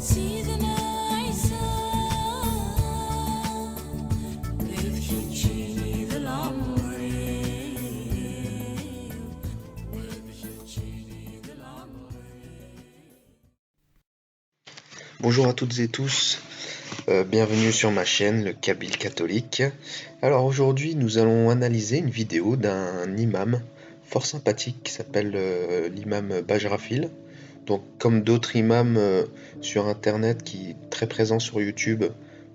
سيدنا عيسى بتجيني للعمر بتجيني للعمر. Bonjour à toutes et tous, bienvenue sur ma chaîne, le Kabyle catholique. Alors aujourd'hui nous allons analyser une vidéo d'un imam fort sympathique qui s'appelle l'imam Bajrafil. Donc comme d'autres imams sur internet qui est très présent sur YouTube,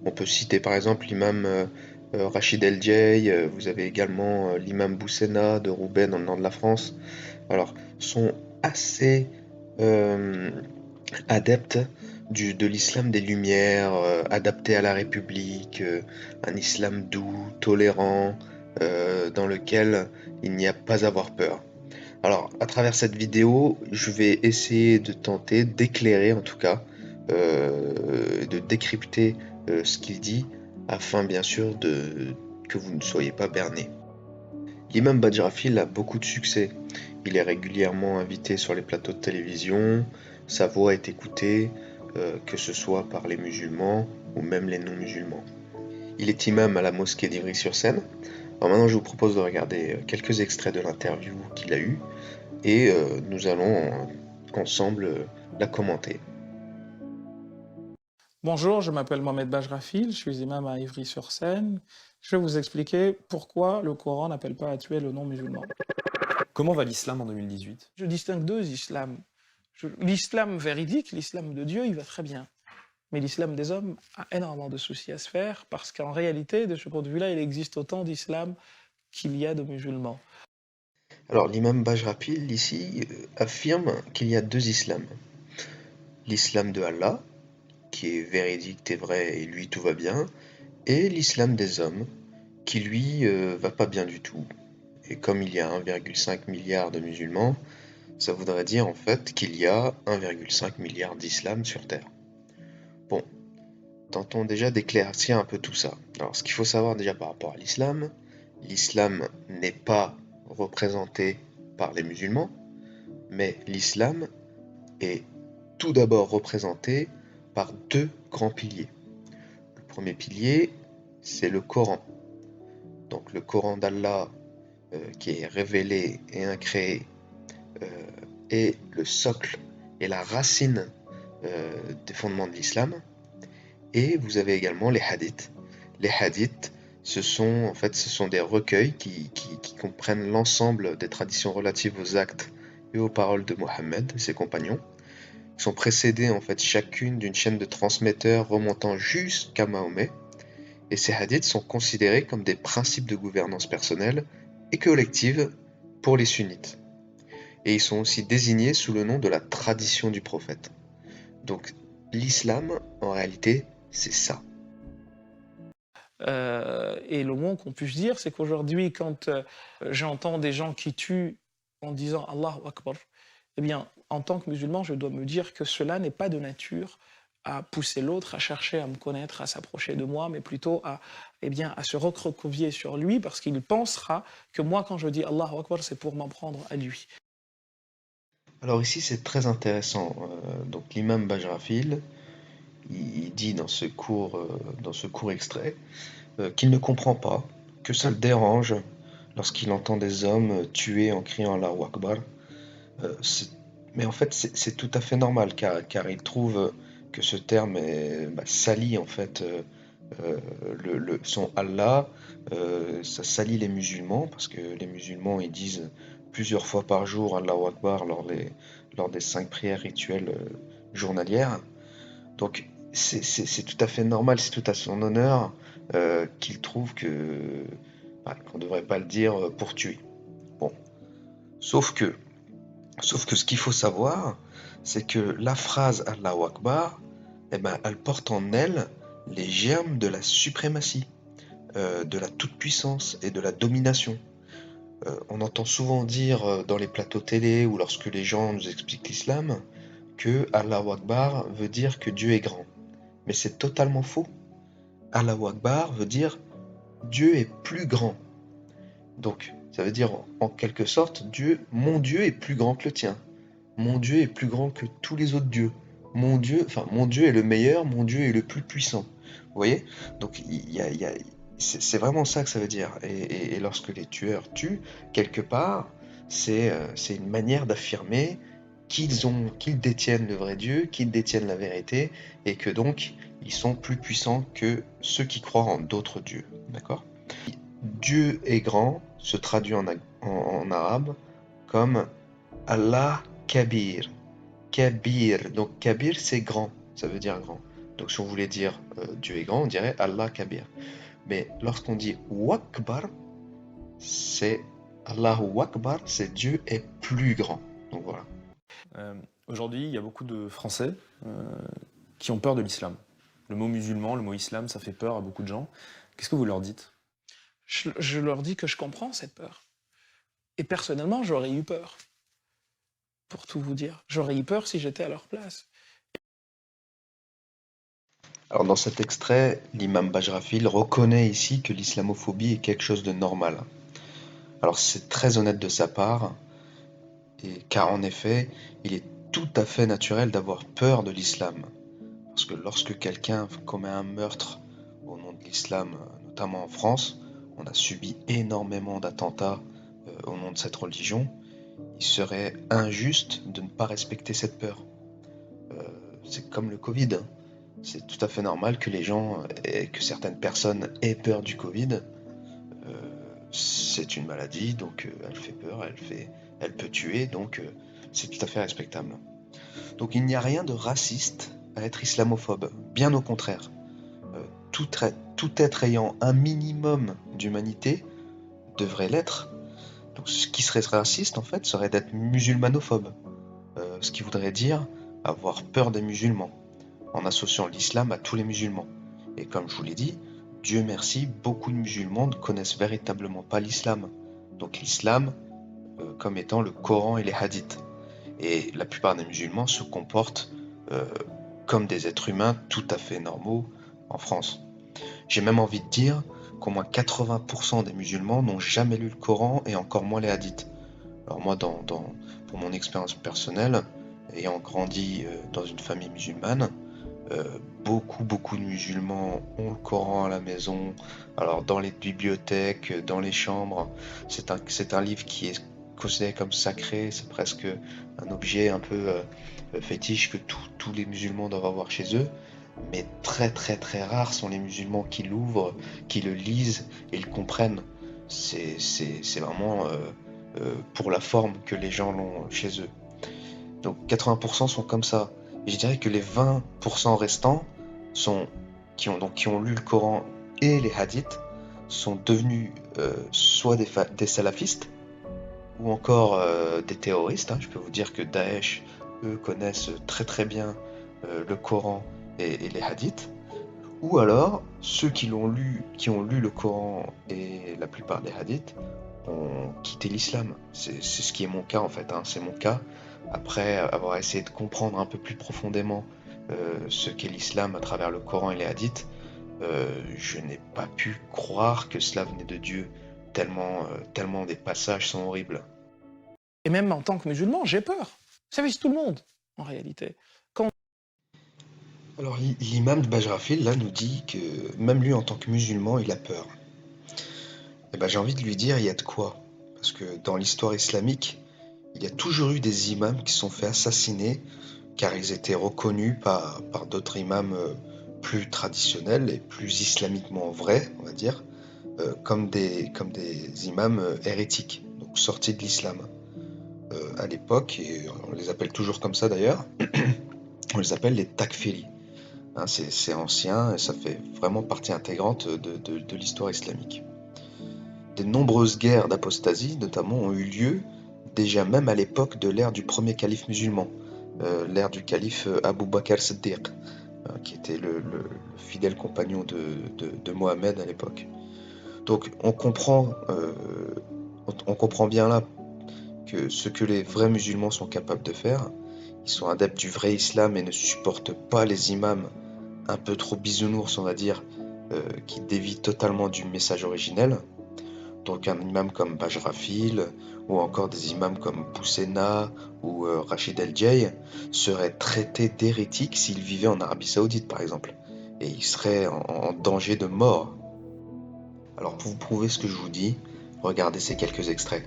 on peut citer par exemple l'imam Rachid El Djei, vous avez également l'imam Boussena de Roubaix dans le nord de la France. Alors sont assez adeptes de l'islam des Lumières, adapté à la République, un islam doux, tolérant, dans lequel il n'y a pas à avoir peur. Alors, à travers cette vidéo, je vais essayer de tenter d'éclairer, en tout cas, de décrypter ce qu'il dit, afin bien sûr que vous ne soyez pas bernés. L'imam Bajrafil a beaucoup de succès. Il est régulièrement invité sur les plateaux de télévision, sa voix est écoutée, que ce soit par les musulmans ou même les non-musulmans. Il est imam à la mosquée d'Ivry-sur-Seine. Alors maintenant, je vous propose de regarder quelques extraits de l'interview qu'il a eue et nous allons ensemble la commenter. Bonjour, je m'appelle Mohamed Bajrafil, je suis imam à Ivry-sur-Seine. Je vais vous expliquer pourquoi le Coran n'appelle pas à tuer le non-musulman. Comment va l'islam en 2018? Je distingue deux islams. L'islam véridique, l'islam de Dieu, il va très bien. Mais l'islam des hommes a énormément de soucis à se faire parce qu'en réalité, de ce point de vue-là, il existe autant d'islam qu'il y a de musulmans. Alors l'imam Bajrafil ici affirme qu'il y a deux islams. L'islam de Allah, qui est véridique et vrai et lui tout va bien, et l'islam des hommes, qui lui va pas bien du tout. Et comme il y a 1,5 milliard de musulmans, ça voudrait dire en fait qu'il y a 1,5 milliard d'islam sur Terre. Bon, tentons déjà d'éclaircir un peu tout ça. Alors ce qu'il faut savoir déjà par rapport à l'islam n'est pas représenté par les musulmans, mais l'islam est tout d'abord représenté par deux grands piliers. Le premier pilier, c'est le Coran. Donc le Coran d'Allah qui est révélé et incréé est le socle et la racine des fondements de l'islam. Et vous avez également les hadiths. Les hadiths, ce sont des recueils qui comprennent l'ensemble des traditions relatives aux actes et aux paroles de Mohammed et ses compagnons, qui sont précédés en fait chacune d'une chaîne de transmetteurs remontant jusqu'à Mahomet. Et ces hadiths sont considérés comme des principes de gouvernance personnelle et collective pour les sunnites. Et ils sont aussi désignés sous le nom de la tradition du prophète. Donc l'islam, en réalité, c'est ça. Et le moins qu'on puisse dire, c'est qu'aujourd'hui, quand j'entends des gens qui tuent en disant Allahu Akbar, eh bien, en tant que musulman, je dois me dire que cela n'est pas de nature à pousser l'autre à chercher à me connaître, à s'approcher de moi, mais plutôt à se recroqueviller sur lui, parce qu'il pensera que moi, quand je dis Allahu Akbar, c'est pour m'en prendre à lui. Alors ici, c'est très intéressant. Donc l'imam Bajrafil, il dit dans ce court extrait qu'il ne comprend pas, que ça le dérange lorsqu'il entend des hommes tuer en criant Allahu Akbar. Mais en fait, c'est tout à fait normal, car il trouve que ce terme salit en fait son Allah, ça salit les musulmans, parce que les musulmans ils disent plusieurs fois par jour Allahu Akbar lors des 5 prières rituelles journalières. Donc c'est tout à fait normal, c'est tout à son honneur qu'il trouve qu'on ne devrait pas le dire pour tuer. Bon, sauf que ce qu'il faut savoir, c'est que la phrase Allahu Akbar, elle porte en elle les germes de la suprématie, de la toute-puissance et de la domination. On entend souvent dire dans les plateaux télé ou lorsque les gens nous expliquent l'islam que Allahu Akbar veut dire que Dieu est grand. Mais c'est totalement faux. Allahu Akbar veut dire Dieu est plus grand. Donc, ça veut dire en quelque sorte, mon Dieu est plus grand que le tien. Mon Dieu est plus grand que tous les autres dieux. mon Dieu est le meilleur, mon Dieu est le plus puissant. Vous voyez? Donc c'est vraiment ça que ça veut dire. Et lorsque les tueurs tuent, quelque part, c'est une manière d'affirmer qu'ils détiennent le vrai Dieu, qu'ils détiennent la vérité, et que donc ils sont plus puissants que ceux qui croient en d'autres dieux. D'accord? Dieu est grand se traduit en arabe comme Allah Kabir. Kabir. Donc Kabir, c'est grand. Ça veut dire grand. Donc si on voulait dire Dieu est grand, on dirait Allah Kabir. Mais lorsqu'on dit Wakbar, c'est Allahu Akbar, c'est Dieu est plus grand. Donc voilà. Aujourd'hui, il y a beaucoup de Français qui ont peur de l'islam. Le mot musulman, le mot islam, ça fait peur à beaucoup de gens. Qu'est-ce que vous leur dites? Je leur dis que je comprends cette peur. Et personnellement, j'aurais eu peur. Pour tout vous dire. J'aurais eu peur si j'étais à leur place. Alors dans cet extrait, l'imam Bajrafil reconnaît ici que l'islamophobie est quelque chose de normal. Alors c'est très honnête de sa part, car en effet, il est tout à fait naturel d'avoir peur de l'islam. Parce que lorsque quelqu'un commet un meurtre au nom de l'islam, notamment en France, on a subi énormément d'attentats au nom de cette religion, il serait injuste de ne pas respecter cette peur. C'est comme le Covid, hein. C'est tout à fait normal que les gens, que certaines personnes aient peur du Covid. C'est une maladie, donc elle fait peur, elle peut tuer, donc c'est tout à fait respectable. Donc il n'y a rien de raciste à être islamophobe, bien au contraire. Tout être ayant un minimum d'humanité devrait l'être. Donc ce qui serait raciste en fait serait d'être musulmanophobe, ce qui voudrait dire avoir peur des musulmans, en associant l'islam à tous les musulmans. Et comme je vous l'ai dit, Dieu merci, beaucoup de musulmans ne connaissent véritablement pas l'islam. Donc l'islam comme étant le Coran et les hadiths. Et la plupart des musulmans se comportent comme des êtres humains tout à fait normaux en France. J'ai même envie de dire qu'au moins 80% des musulmans n'ont jamais lu le Coran et encore moins les hadiths. Alors moi, pour mon expérience personnelle, ayant grandi dans une famille musulmane, beaucoup de musulmans ont le Coran à la maison, alors dans les bibliothèques, dans les chambres. C'est un livre qui est considéré comme sacré, c'est presque un objet un peu fétiche que tous les musulmans doivent avoir chez eux. Mais très rares sont les musulmans qui l'ouvrent, qui le lisent et le comprennent. C'est vraiment pour la forme que les gens l'ont chez eux. Donc 80% sont comme ça. Et je dirais que les 20% restants qui ont lu le Coran et les hadiths sont devenus soit des salafistes ou encore des terroristes, hein. Je peux vous dire que Daesh, eux, connaissent très bien le Coran et les hadiths. Ou alors, ceux qui ont lu le Coran et la plupart des hadiths ont quitté l'islam. C'est ce qui est mon cas en fait, hein. C'est mon cas. Après avoir essayé de comprendre un peu plus profondément ce qu'est l'islam à travers le Coran et les hadiths, je n'ai pas pu croire que cela venait de Dieu, tellement des passages sont horribles. Et même en tant que musulman, j'ai peur. Ça vise tout le monde, en réalité. Alors l'imam de Bajrafil là nous dit que même lui en tant que musulman il a peur. Et ben j'ai envie de lui dire il y a de quoi. Parce que dans l'histoire islamique, il y a toujours eu des imams qui se sont fait assassiner car ils étaient reconnus par d'autres imams plus traditionnels et plus islamiquement vrais, on va dire, comme des imams hérétiques, donc sortis de l'islam. À l'époque, et on les appelle toujours comme ça d'ailleurs, on les appelle les takfiris. Hein, c'est ancien et ça fait vraiment partie intégrante de l'histoire islamique. De nombreuses guerres d'apostasie, notamment, ont eu lieu déjà même à l'époque de l'ère du premier calife musulman, l'ère du calife Abu Bakr Siddiq, qui était le fidèle compagnon de Mohammed à l'époque. Donc on comprend bien là que ce que les vrais musulmans sont capables de faire, ils sont adeptes du vrai islam et ne supportent pas les imams un peu trop bisounours, on va dire, qui dévient totalement du message originel. Donc un imam comme Bajrafil, ou encore des imams comme Boussena ou Rachid El-Jay, seraient traités d'hérétiques s'ils vivaient en Arabie Saoudite par exemple, et ils seraient en danger de mort. Alors pour vous prouver ce que je vous dis, regardez ces quelques extraits.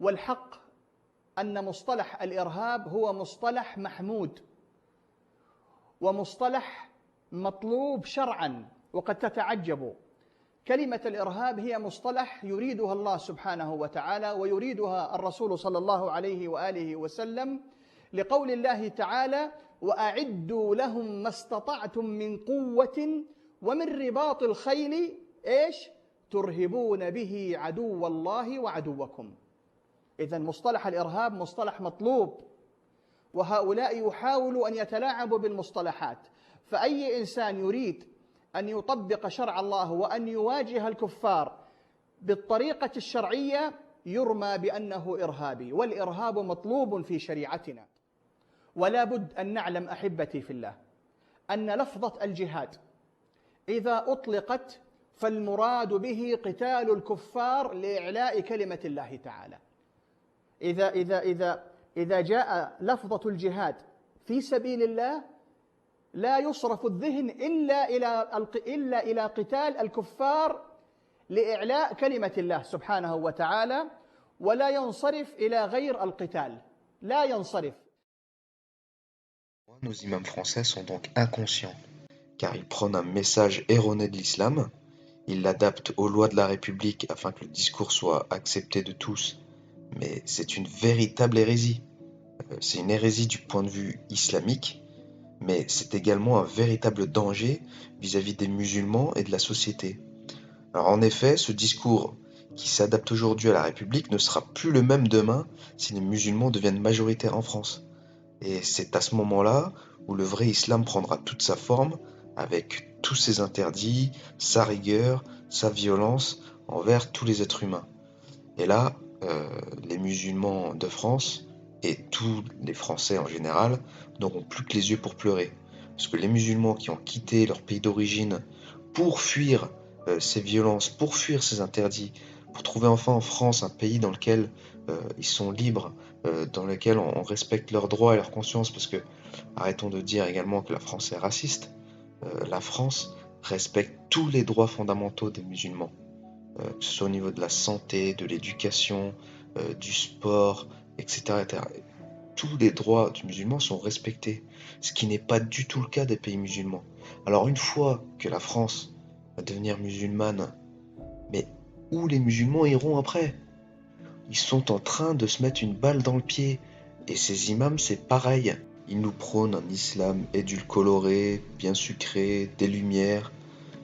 والحق أن مصطلح الإرهاب هو مصطلح محمود ومصطلح مطلوب شرعا، وقد تتعجبوا كلمة الإرهاب هي مصطلح يريدها الله سبحانه وتعالى ويريدها الرسول صلى الله عليه وآله وسلم لقول الله تعالى: وأعدوا لهم ما استطعتم من قوة ومن رباط الخيل إيش؟ ترهبون به عدو الله وعدوكم. إذن مصطلح الإرهاب مصطلح مطلوب، وهؤلاء يحاولوا أن يتلاعبوا بالمصطلحات. فأي إنسان يريد أن يطبق شرع الله وأن يواجه الكفار بالطريقة الشرعية يرمى بأنه إرهابي، والإرهاب مطلوب في شريعتنا. ولا بد أن نعلم أحبتي في الله أن لفظة الجهاد إذا أطلقت فالمراد به قتال الكفار لإعلاء كلمة الله تعالى. إذا جاء لفظة الجهاد في سبيل الله لا يصرف الذهن إلا إلى قتال الكفار لإعلاء كلمة الله سبحانه وتعالى، ولا ينصرف إلى غير القتال، لا ينصرف. Nos imams français sont donc inconscients, car ils prennent un message erroné de l'islam, ils l'adaptent aux lois de la République afin que le discours soit accepté de tous, mais c'est une véritable hérésie. C'est une hérésie du point de vue islamique, mais c'est également un véritable danger vis-à-vis des musulmans et de la société. Alors en effet, ce discours qui s'adapte aujourd'hui à la République ne sera plus le même demain si les musulmans deviennent majoritaires en France. Et c'est à ce moment-là où le vrai islam prendra toute sa forme, avec tous ses interdits, sa rigueur, sa violence envers tous les êtres humains. Et là, les musulmans de France, et tous les Français en général, n'auront plus que les yeux pour pleurer. Parce que les musulmans qui ont quitté leur pays d'origine pour fuir ces violences, pour fuir ces interdits, pour trouver enfin en France un pays dans lequel ils sont libres, dans lequel on respecte leurs droits et leur conscience, parce que arrêtons de dire également que la France est raciste. La France respecte tous les droits fondamentaux des musulmans, que ce soit au niveau de la santé, de l'éducation, du sport, etc., etc. Tous les droits du musulman sont respectés, ce qui n'est pas du tout le cas des pays musulmans. Alors une fois que la France va devenir musulmane, mais où les musulmans iront après? Ils sont en train de se mettre une balle dans le pied. Et ces imams, c'est pareil. Ils nous prônent un islam édulcoré, bien sucré, des lumières,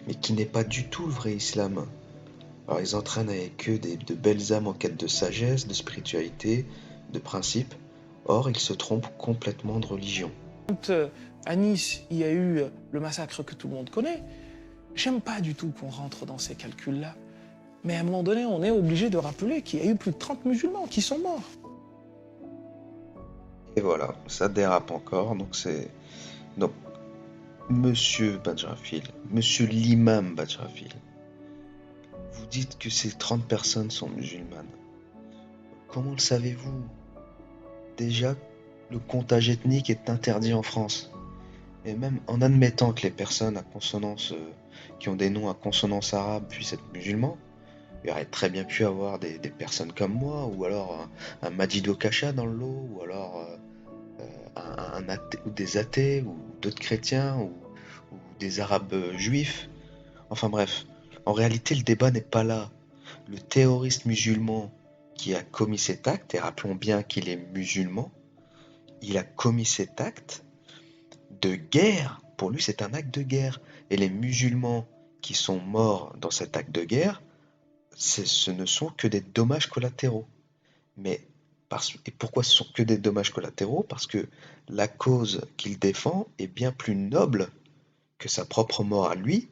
mais qui n'est pas du tout le vrai islam. Alors ils entraînent avec eux de belles âmes en quête de sagesse, de spiritualité, de principes. Or, ils se trompent complètement de religion. Quand à Nice, il y a eu le massacre que tout le monde connaît, j'aime pas du tout qu'on rentre dans ces calculs-là. Mais à un moment donné, on est obligé de rappeler qu'il y a eu plus de 30 musulmans qui sont morts. Et voilà, ça dérape encore, donc Monsieur Bajrafil, Monsieur l'imam Bajrafil, vous dites que ces 30 personnes sont musulmanes. Comment le savez-vous? Déjà, le comptage ethnique est interdit en France. Et même en admettant que les personnes à consonance, qui ont des noms à consonance arabe puissent être musulmans, il aurait très bien pu avoir des personnes comme moi, ou alors un Majid Kacha dans le lot, ou alors un athée, ou des athées, ou d'autres chrétiens, ou des arabes juifs. Enfin bref, en réalité le débat n'est pas là. Le terroriste musulman qui a commis cet acte, et rappelons bien qu'il est musulman, il a commis cet acte de guerre. Pour lui, c'est un acte de guerre. Et les musulmans qui sont morts dans cet acte de guerre, ce ne sont que des dommages collatéraux. Et pourquoi ce sont que des dommages collatéraux? Parce que la cause qu'il défend est bien plus noble que sa propre mort à lui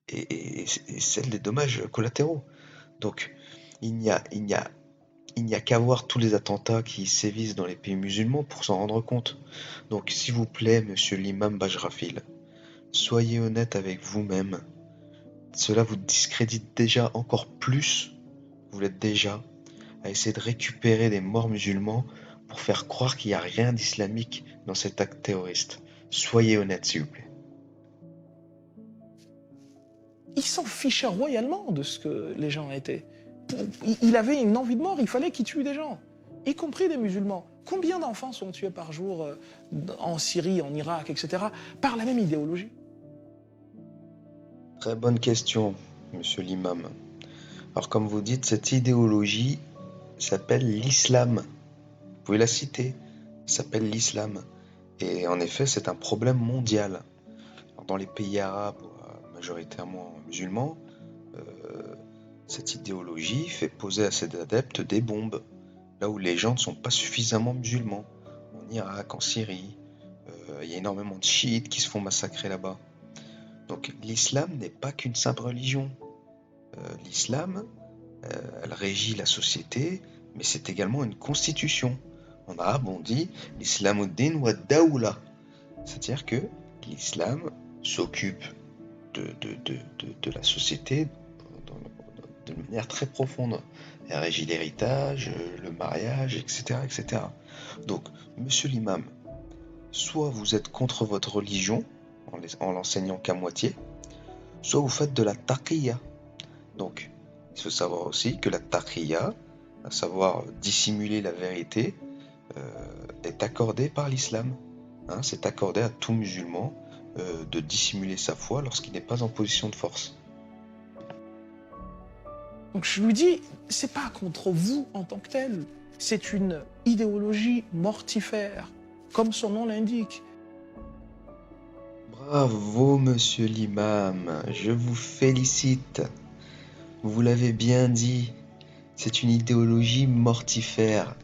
et celle des dommages collatéraux. Donc, il n'y a qu'à voir tous les attentats qui sévissent dans les pays musulmans pour s'en rendre compte. Donc, s'il vous plaît, monsieur l'imam Bajrafil, soyez honnête avec vous-même. Cela vous discrédite déjà encore plus, vous l'êtes déjà, à essayer de récupérer des morts musulmans pour faire croire qu'il n'y a rien d'islamique dans cet acte terroriste. Soyez honnête, s'il vous plaît. Il s'en fichait royalement de ce que les gens étaient. Il avait une envie de mort, il fallait qu'il tue des gens, y compris des musulmans. Combien d'enfants sont tués par jour en Syrie, en Irak, etc., par la même idéologie? Très bonne question, monsieur l'imam. Alors comme vous dites, cette idéologie s'appelle l'islam. Vous pouvez la citer, s'appelle l'islam. Et en effet, c'est un problème mondial. Alors, dans les pays arabes, majoritairement musulmans, cette idéologie fait poser à ses adeptes des bombes, là où les gens ne sont pas suffisamment musulmans. En Irak, en Syrie, il y a énormément de chiites qui se font massacrer là-bas. Donc l'islam n'est pas qu'une simple religion. L'islam, elle régit la société, mais c'est également une constitution. En arabe, on dit l'islamuddin wa dawla, c'est-à-dire que l'islam s'occupe de la société de manière très profonde. Elle régit l'héritage, le mariage, etc., etc. Donc, monsieur l'imam, soit vous êtes contre votre religion, en l'enseignant qu'à moitié, soit vous faites de la taqiyya. Donc, il faut savoir aussi que la taqiyya, à savoir dissimuler la vérité, est accordée par l'islam. C'est accordé à tout musulman de dissimuler sa foi lorsqu'il n'est pas en position de force. Donc je lui dis, c'est pas contre vous en tant que tel, c'est une idéologie mortifère, comme son nom l'indique. Bravo, monsieur l'imam, je vous félicite. Vous l'avez bien dit, c'est une idéologie mortifère.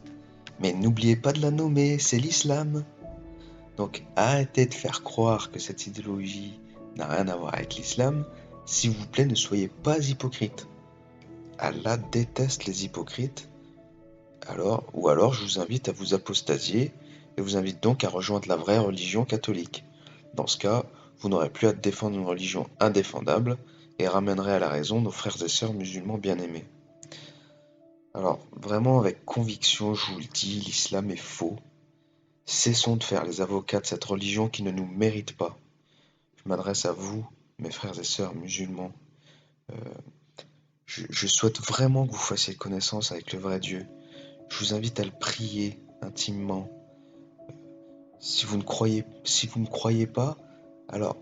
Mais n'oubliez pas de la nommer, c'est l'islam. Donc arrêtez de faire croire que cette idéologie n'a rien à voir avec l'islam. S'il vous plaît, ne soyez pas hypocrite. Allah déteste les hypocrites. Ou alors je vous invite à vous apostasier et vous invite donc à rejoindre la vraie religion catholique. Dans ce cas, vous n'aurez plus à défendre une religion indéfendable et ramènerez à la raison nos frères et sœurs musulmans bien-aimés. Alors, vraiment avec conviction, je vous le dis, l'islam est faux. Cessons de faire les avocats de cette religion qui ne nous mérite pas. Je m'adresse à vous, mes frères et sœurs musulmans. Je souhaite vraiment que vous fassiez connaissance avec le vrai Dieu. Je vous invite à le prier intimement. Si vous ne croyez pas, alors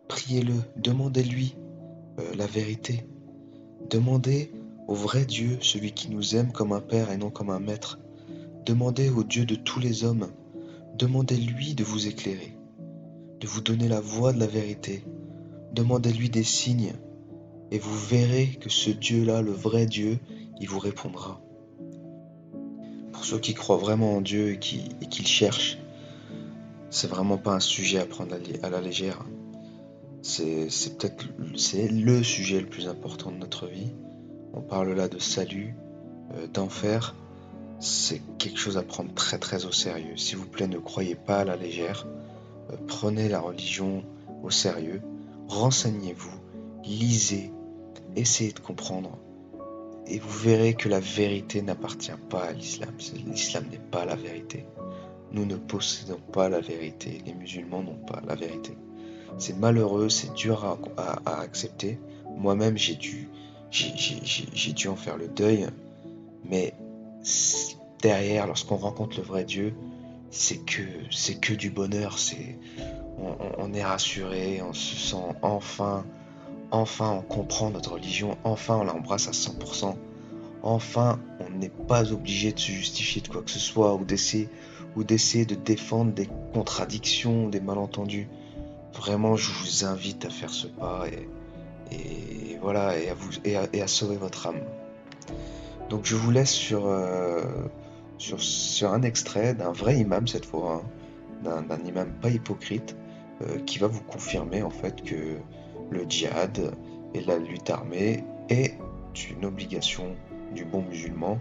priez-le, demandez-lui la vérité. Demandez au vrai Dieu, celui qui nous aime comme un père et non comme un maître. Demandez au Dieu de tous les hommes. Demandez-lui de vous éclairer, de vous donner la voie de la vérité. Demandez-lui des signes et vous verrez que ce Dieu-là, le vrai Dieu, il vous répondra. Pour ceux qui croient vraiment en Dieu et qui le cherchent, c'est vraiment pas un sujet à prendre à la légère. C'est le sujet le plus important de notre vie. On parle là de salut, d'enfer. C'est quelque chose à prendre très très au sérieux. S'il vous plaît, ne croyez pas à la légère. Prenez la religion au sérieux. Renseignez-vous, lisez, essayez de comprendre. Et vous verrez que la vérité n'appartient pas à l'islam. L'islam n'est pas la vérité. Nous ne possédons pas la vérité. Les musulmans n'ont pas la vérité. C'est malheureux, c'est dur à accepter. Moi-même, j'ai dû en faire le deuil. Mais derrière, lorsqu'on rencontre le vrai Dieu, c'est que du bonheur. On est rassuré, on se sent enfin on comprend notre religion, enfin on l'embrasse à 100%, enfin on n'est pas obligé de se justifier de quoi que ce soit ou d'essayer de défendre des contradictions, des malentendus. Vraiment, je vous invite à faire ce pas et voilà, et à sauver votre âme. Donc je vous laisse sur un extrait d'un vrai imam cette fois, d'un imam pas hypocrite, qui va vous confirmer en fait que le djihad et la lutte armée est une obligation du bon musulman.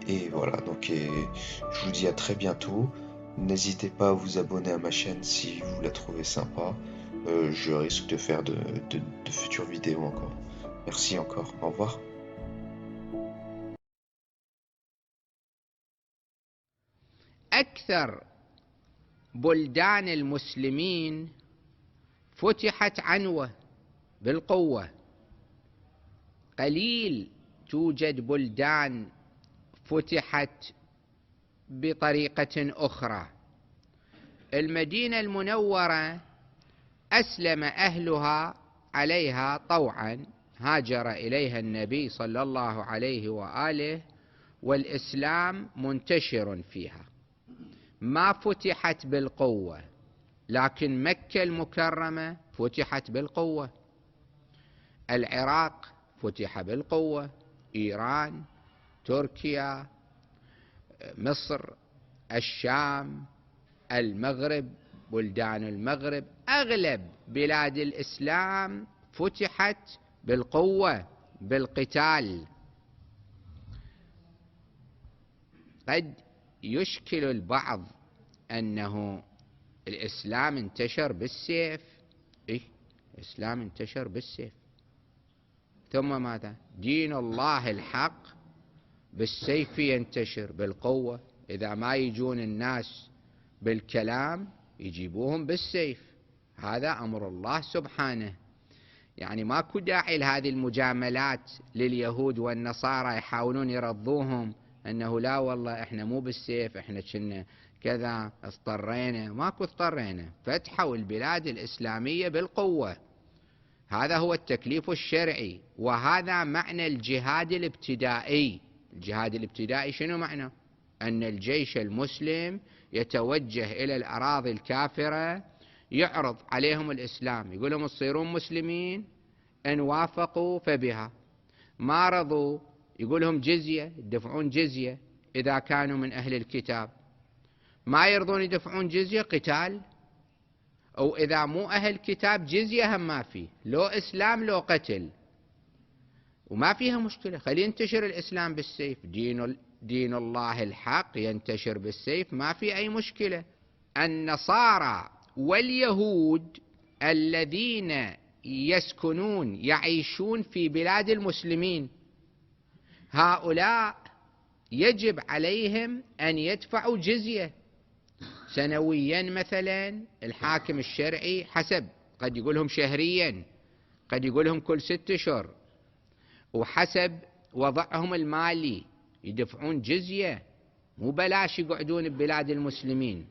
Et voilà, donc je vous dis à très bientôt. N'hésitez pas à vous abonner à ma chaîne si vous la trouvez sympa. je risque de faire de futures vidéos encore. Merci encore, au revoir. أكثر بلدان المسلمين فتحت عنوة بالقوة، قليل توجد بلدان فتحت بطريقة أخرى. المدينة المنورة أسلم أهلها عليها طوعا، هاجر إليها النبي صلى الله عليه وآله، والإسلام منتشر فيها، ما فتحت بالقوة. لكن مكة المكرمة فتحت بالقوة، العراق فتح بالقوة، إيران، تركيا، مصر، الشام، المغرب، بلدان المغرب، أغلب بلاد الإسلام فتحت بالقوة بالقتال. قد يشكل البعض أنه الإسلام انتشر بالسيف. الإسلام انتشر بالسيف، ثم ماذا؟ دين الله الحق بالسيف ينتشر بالقوة. إذا ما يجون الناس بالكلام يجيبوهم بالسيف، هذا أمر الله سبحانه. يعني ماكو داعي لهذه المجاملات لليهود والنصارى يحاولون يرضوهم أنه لا والله إحنا مو بالسيف، إحنا كنا كذا اضطرينا. ماكو اضطرينا، فتحوا البلاد الإسلامية بالقوة. هذا هو التكليف الشرعي، وهذا معنى الجهاد الابتدائي. الجهاد الابتدائي شنو معنى؟ أن الجيش المسلم يتوجه إلى الأراضي الكافرة، يعرض عليهم الإسلام، يقول لهم تصيرون مسلمين، إن وافقوا فبها، ما رضوا يقول لهم جزية، يدفعون جزية إذا كانوا من أهل الكتاب، ما يرضون يدفعون جزية قتال، أو إذا مو أهل كتاب جزية هم ما فيه، لو إسلام لو قتل، وما فيها مشكلة. خلي ينتشر الإسلام بالسيف، دين الله الحق ينتشر بالسيف، ما في أي مشكلة. النصارى واليهود الذين يسكنون يعيشون في بلاد المسلمين، هؤلاء يجب عليهم أن يدفعوا جزية سنويا مثلا. الحاكم الشرعي حسب، قد يقولهم شهريا، قد يقولهم كل 6 أشهر، وحسب وضعهم المالي يدفعون جزية، مو بلاش يقعدون ببلاد المسلمين.